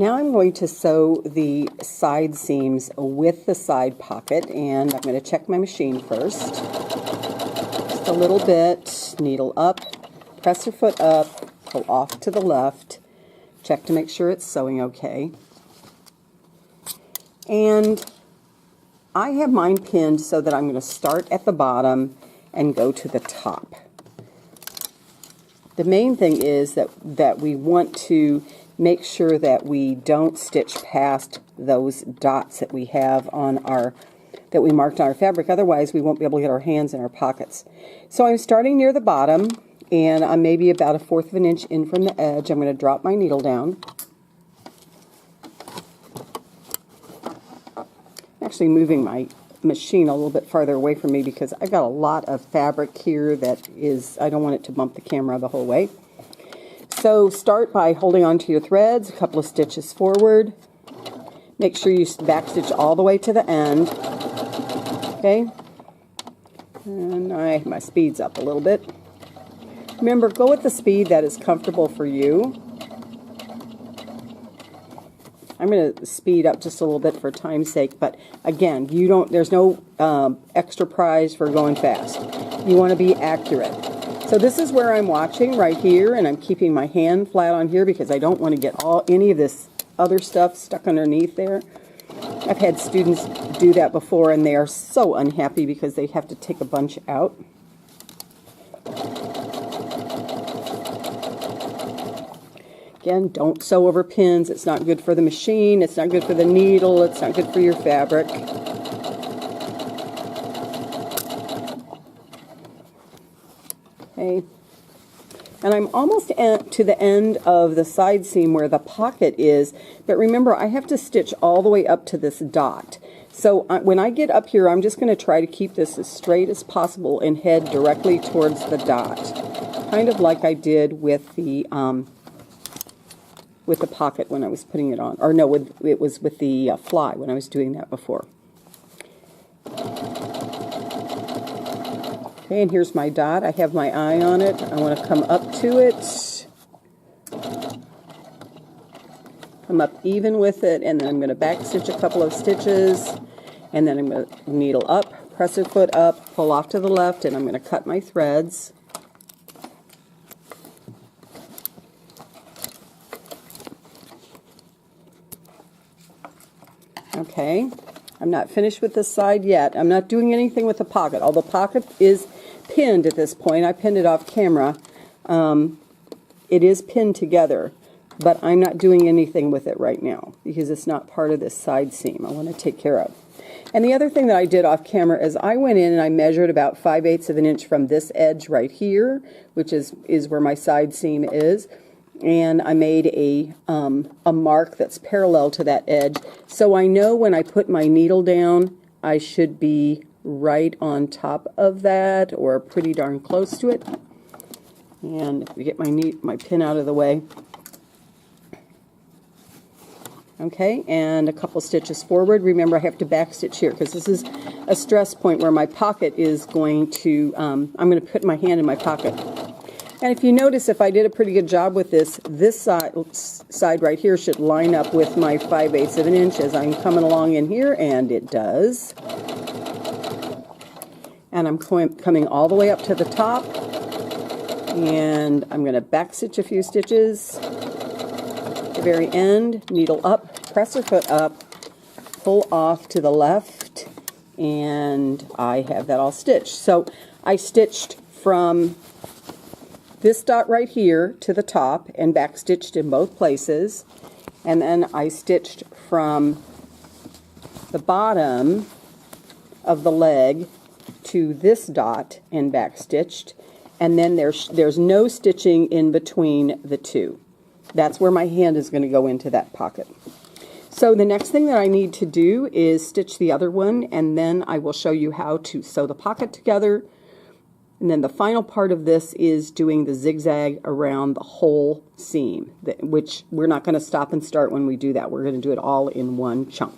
Now I'm going to sew the side seams with the side pocket, and I'm going to check my machine first. Just a little bit, needle up, press your foot up, pull off to the left, check to make sure it's sewing okay. And I have mine pinned so that I'm going to start at the bottom and go to the top. The main thing is that we want to make sure that we don't stitch past those dots that we have on that we marked on our fabric. Otherwise, we won't be able to get our hands in our pockets. So I'm starting near the bottom, and I'm maybe about 1/4 of an inch in from the edge. I'm going to drop my needle down. I'm actually moving my machine a little bit farther away from me because I've got a lot of fabric here that I don't want it to bump the camera the whole way. So start by holding onto your threads, a couple of stitches forward. Make sure you back stitch all the way to the end. Okay? And my speed's up a little bit. Remember, go with the speed that is comfortable for you. I'm going to speed up just a little bit for time's sake, but again, there's no extra prize for going fast. You want to be accurate. So this is where I'm watching right here, and I'm keeping my hand flat on here because I don't want to get any of this other stuff stuck underneath there. I've had students do that before, and they are so unhappy because they have to take a bunch out. Again, don't sew over pins. It's not good for the machine. It's not good for the needle. It's not good for your fabric. Okay. And I'm almost to the end of the side seam where the pocket is, but remember, I have to stitch all the way up to this dot. So when I get up here, I'm just going to try to keep this as straight as possible and head directly towards the dot, kind of like I did with the pocket when I was putting it on. Or no, it was with the fly when I was doing that before. Okay, and here's my dot. I have my eye on it. I want to come up to it. Come up even with it, and then I'm going to back stitch a couple of stitches, and then I'm going to needle up, press your foot up, pull off to the left, and I'm going to cut my threads. Okay, I'm not finished with this side yet. I'm not doing anything with the pocket. Although the pocket is pinned at this point, I pinned it off camera. It is pinned together, but I'm not doing anything with it right now because it's not part of this side seam I want to take care of. And the other thing that I did off camera is I went in and I measured about 5/8 of an inch from this edge right here, which is where my side seam is. And I made a mark that's parallel to that edge, so I know when I put my needle down, I should be right on top of that, or pretty darn close to it. And if we get my pin out of the way. Okay, and a couple stitches forward. Remember, I have to back stitch here because this is a stress point where my pocket is going to, I'm going to put my hand in my pocket. And if you notice, if I did a pretty good job with this side right here should line up with my 5/8 of an inch as I'm coming along in here, and it does. And I'm coming all the way up to the top, and I'm going to back stitch a few stitches. At the very end, needle up, press your foot up, pull off to the left, and I have that all stitched. So I stitched from this dot right here to the top and back stitched in both places, and then I stitched from the bottom of the leg to this dot and back stitched, and then there's no stitching in between the two. That's where my hand is going to go into that pocket. So the next thing that I need to do is stitch the other one, and then I will show you how to sew the pocket together. And then the final part of this is doing the zigzag around the whole seam, which we're not going to stop and start when we do that. We're going to do it all in one chunk.